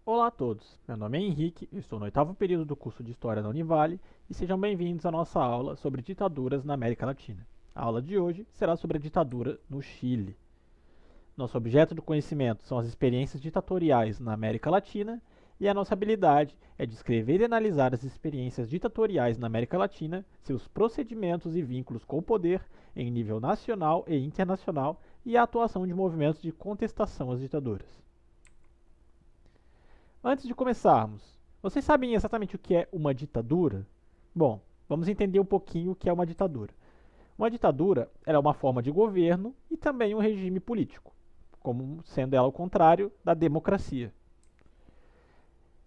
Olá a todos, meu nome é Henrique, eu estou no oitavo período do curso de História da Univale e sejam bem-vindos à nossa aula sobre ditaduras na América Latina. A aula de hoje será sobre a ditadura no Chile. Nosso objeto do conhecimento são as experiências ditatoriais na América Latina e a nossa habilidade é descrever e analisar as experiências ditatoriais na América Latina, seus procedimentos e vínculos com o poder em nível nacional e internacional e a atuação de movimentos de contestação às ditaduras. Antes de começarmos, vocês sabem exatamente o que é uma ditadura? Bom, vamos entender um pouquinho o que é uma ditadura. Uma ditadura é uma forma de governo e também um regime político, como sendo ela o contrário da democracia.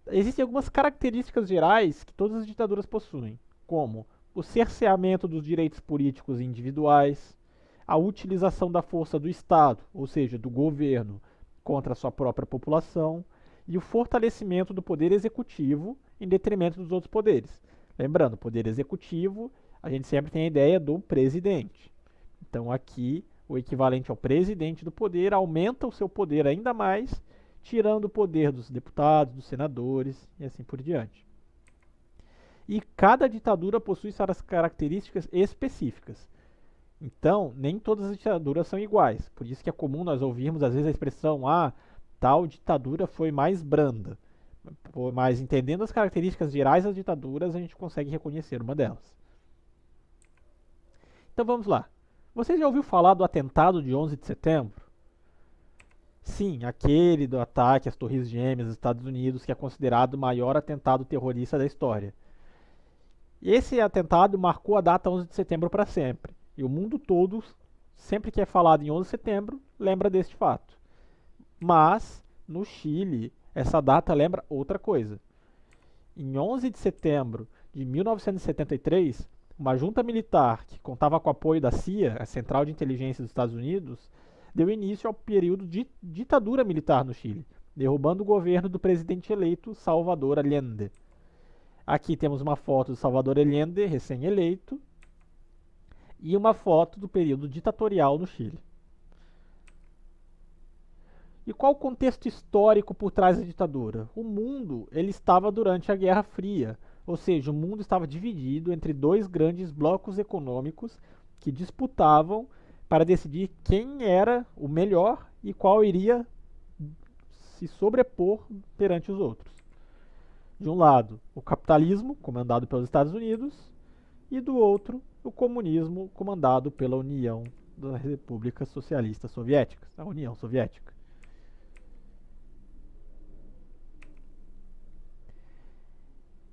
Existem algumas características gerais que todas as ditaduras possuem, como o cerceamento dos direitos políticos individuais, a utilização da força do Estado, ou seja, do governo, contra a sua própria população, e o fortalecimento do poder executivo em detrimento dos outros poderes. Lembrando, o poder executivo, a gente sempre tem a ideia do presidente. Então aqui, o equivalente ao presidente do poder aumenta o seu poder ainda mais, tirando o poder dos deputados, dos senadores e assim por diante. E cada ditadura possui suas características específicas. Então, nem todas as ditaduras são iguais. Por isso que é comum nós ouvirmos às vezes a expressão tal ditadura foi mais branda. Mas entendendo as características gerais das ditaduras, a gente consegue reconhecer uma delas. Então vamos lá. Você já ouviu falar do atentado de 11 de setembro? Sim, aquele do ataque às Torres Gêmeas dos Estados Unidos, que é considerado o maior atentado terrorista da história. Esse atentado marcou a data 11 de setembro para sempre. E o mundo todo, sempre que é falado em 11 de setembro, lembra deste fato. Mas, no Chile, essa data lembra outra coisa. Em 11 de setembro de 1973, uma junta militar que contava com o apoio da CIA, a Central de Inteligência dos Estados Unidos, deu início ao período de ditadura militar no Chile, derrubando o governo do presidente eleito Salvador Allende. Aqui temos uma foto de Salvador Allende, recém-eleito, e uma foto do período ditatorial no Chile. E qual o contexto histórico por trás da ditadura? O mundo ele estava durante a Guerra Fria, ou seja, o mundo estava dividido entre dois grandes blocos econômicos que disputavam para decidir quem era o melhor e qual iria se sobrepor perante os outros. De um lado, o capitalismo, comandado pelos Estados Unidos, e do outro, o comunismo, comandado pela União das Repúblicas Socialistas Soviéticas, a União Soviética.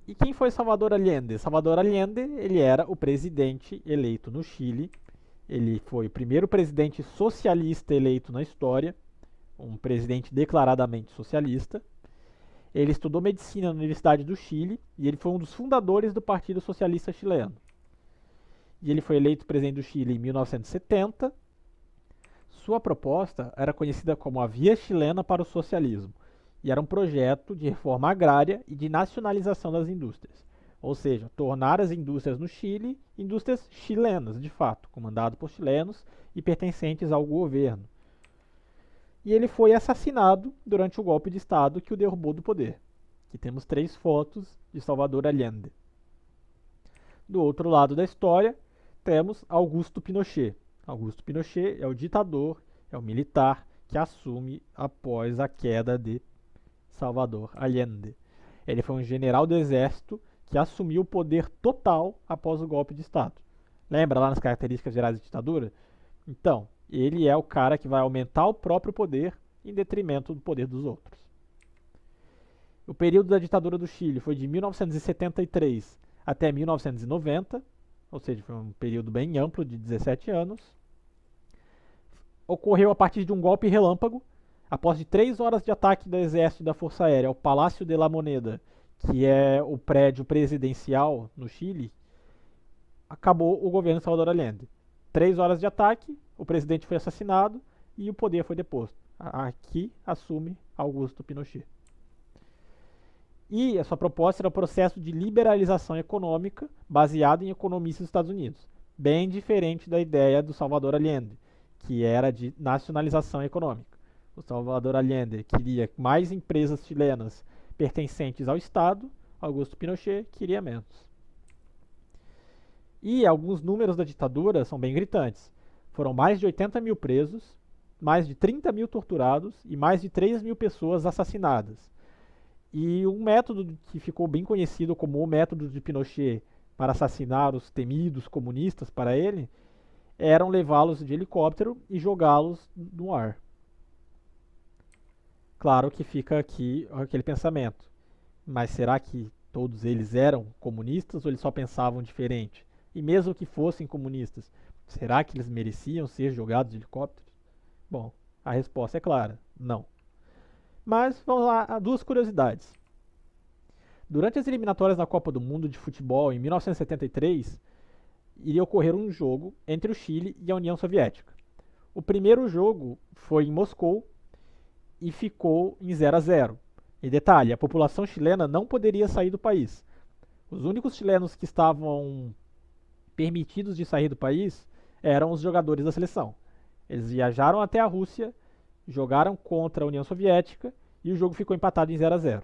E quem foi Salvador Allende? Salvador Allende, ele era o presidente eleito no Chile. Ele foi o primeiro presidente socialista eleito na história, um presidente declaradamente socialista. Ele estudou medicina na Universidade do Chile e ele foi um dos fundadores do Partido Socialista Chileno. E ele foi eleito presidente do Chile em 1970. Sua proposta era conhecida como a Via Chilena para o Socialismo e era um projeto de reforma agrária e de nacionalização das indústrias, ou seja, tornar as indústrias no Chile indústrias chilenas, de fato, comandadas por chilenos e pertencentes ao governo. E ele foi assassinado durante o golpe de Estado que o derrubou do poder. Aqui temos 3 fotos de Salvador Allende. Do outro lado da história, temos Augusto Pinochet. Augusto Pinochet é o ditador, é o militar que assume após a queda de Salvador Allende. Ele foi um general do exército que assumiu o poder total após o golpe de Estado. Lembra lá nas características gerais da ditadura? Então, ele é o cara que vai aumentar o próprio poder em detrimento do poder dos outros. O período da ditadura do Chile foi de 1973 até 1990, ou seja, foi um período bem amplo de 17 anos. Ocorreu a partir de um golpe relâmpago. Após de 3 horas de ataque do exército e da força aérea ao Palácio de la Moneda, que é o prédio presidencial no Chile, acabou o governo de Salvador Allende. 3 horas de ataque, o presidente foi assassinado e o poder foi deposto. Aqui assume Augusto Pinochet. E a sua proposta era o processo de liberalização econômica baseado em economistas dos Estados Unidos, bem diferente da ideia do Salvador Allende, que era de nacionalização econômica. O Salvador Allende queria mais empresas chilenas pertencentes ao Estado, Augusto Pinochet queria menos. E alguns números da ditadura são bem gritantes. Foram mais de 80 mil presos, mais de 30 mil torturados e mais de 3 mil pessoas assassinadas. E um método que ficou bem conhecido como o método de Pinochet para assassinar os temidos comunistas para ele, eram levá-los de helicóptero e jogá-los no ar. Claro que fica aqui aquele pensamento. Mas será que todos eles eram comunistas ou eles só pensavam diferente? E mesmo que fossem comunistas, será que eles mereciam ser jogados de helicópteros? Bom, a resposta é clara, não. Mas vamos lá a duas curiosidades. Durante as eliminatórias da Copa do Mundo de Futebol em 1973, iria ocorrer um jogo entre o Chile e a União Soviética. O primeiro jogo foi em Moscou e ficou em 0-0. E detalhe, a população chilena não poderia sair do país. Os únicos chilenos que estavam permitidos de sair do país eram os jogadores da seleção. Eles viajaram até a Rússia, jogaram contra a União Soviética e o jogo ficou empatado em 0-0.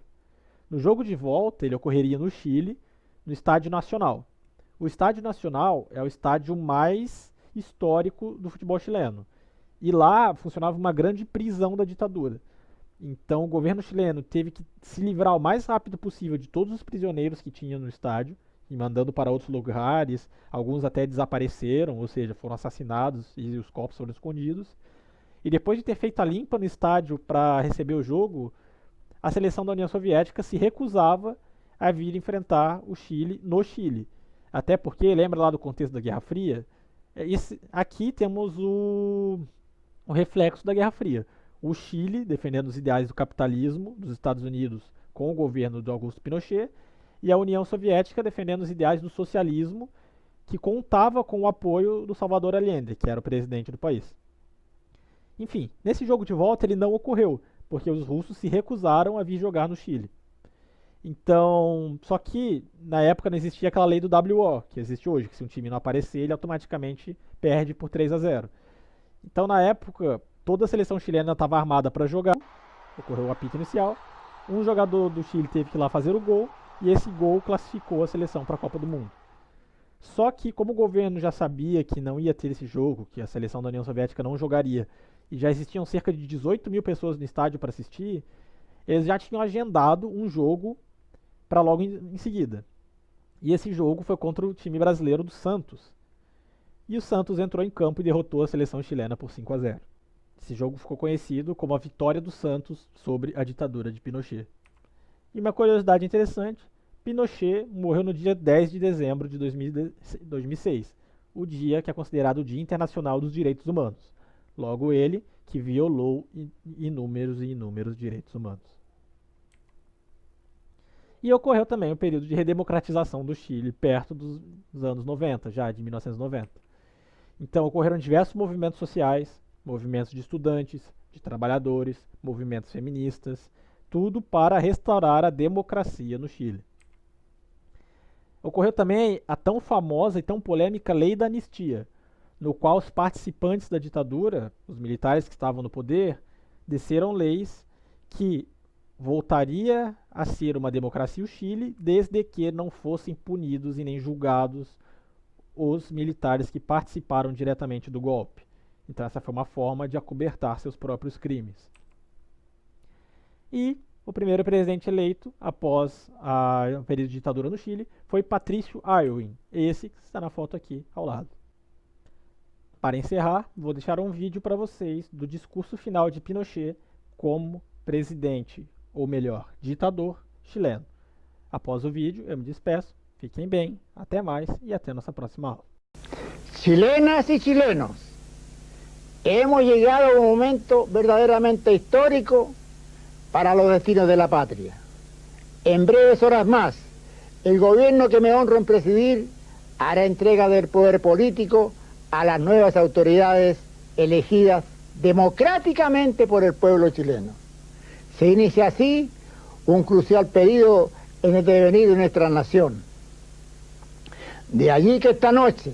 No jogo de volta, ele ocorreria no Chile, no Estádio Nacional. O Estádio Nacional é o estádio mais histórico do futebol chileno. E lá funcionava uma grande prisão da ditadura. Então o governo chileno teve que se livrar o mais rápido possível de todos os prisioneiros que tinha no estádio, e mandando para outros lugares, alguns até desapareceram, ou seja, foram assassinados e os corpos foram escondidos. E depois de ter feito a limpa no estádio para receber o jogo, a seleção da União Soviética se recusava a vir enfrentar o Chile no Chile. Até porque, lembra lá do contexto da Guerra Fria? Aqui temos o reflexo da Guerra Fria. O Chile defendendo os ideais do capitalismo dos Estados Unidos com o governo de Augusto Pinochet, e a União Soviética defendendo os ideais do socialismo, que contava com o apoio do Salvador Allende, que era o presidente do país. Enfim, nesse jogo de volta ele não ocorreu, porque os russos se recusaram a vir jogar no Chile. Então, só que na época não existia aquela lei do WO, que existe hoje, que se um time não aparecer, ele automaticamente perde por 3-0. Então, na época, toda a seleção chilena estava armada para jogar, ocorreu o apito inicial, um jogador do Chile teve que ir lá fazer o gol, e esse gol classificou a seleção para a Copa do Mundo. Só que, como o governo já sabia que não ia ter esse jogo, que a seleção da União Soviética não jogaria, e já existiam cerca de 18 mil pessoas no estádio para assistir, eles já tinham agendado um jogo para logo em seguida. E esse jogo foi contra o time brasileiro do Santos. E o Santos entrou em campo e derrotou a seleção chilena por 5-0. Esse jogo ficou conhecido como a vitória do Santos sobre a ditadura de Pinochet. E uma curiosidade interessante, Pinochet morreu no dia 10 de dezembro de 2006, o dia que é considerado o Dia Internacional dos Direitos Humanos. Logo ele, que violou inúmeros e inúmeros direitos humanos. E ocorreu também o período de redemocratização do Chile, perto dos anos 90, já de 1990. Então ocorreram diversos movimentos sociais, movimentos de estudantes, de trabalhadores, movimentos feministas, tudo para restaurar a democracia no Chile. Ocorreu também a tão famosa e tão polêmica Lei da Anistia, no qual os participantes da ditadura, os militares que estavam no poder, desceram leis que voltaria a ser uma democracia o Chile, desde que não fossem punidos e nem julgados os militares que participaram diretamente do golpe. Então essa foi uma forma de acobertar seus próprios crimes. E o primeiro presidente eleito após o período de ditadura no Chile foi Patrício Aylwin, esse que está na foto aqui ao lado. Para encerrar, vou deixar um vídeo para vocês do discurso final de Pinochet como presidente, ou melhor, ditador chileno. Após o vídeo, eu me despeço. Fiquem bem, até mais e até nossa próxima aula. Chilenas y chilenos, hemos llegado a un momento verdaderamente histórico para los destinos de la patria. En breves horas más, el gobierno que me honro en presidir hará entrega del poder político a las nuevas autoridades elegidas democráticamente por el pueblo chileno. Se inicia así un crucial periodo en el devenir de nuestra nación. De allí que esta noche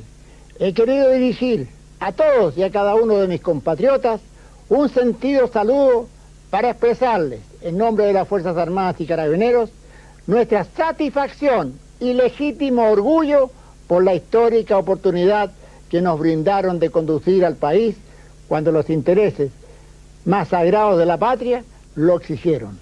he querido dirigir a todos y a cada uno de mis compatriotas un sentido saludo para expresarles en nombre de las Fuerzas Armadas y Carabineros, nuestra satisfacción y legítimo orgullo por la histórica oportunidad que nos brindaron de conducir al país cuando los intereses más sagrados de la patria lo exigieron.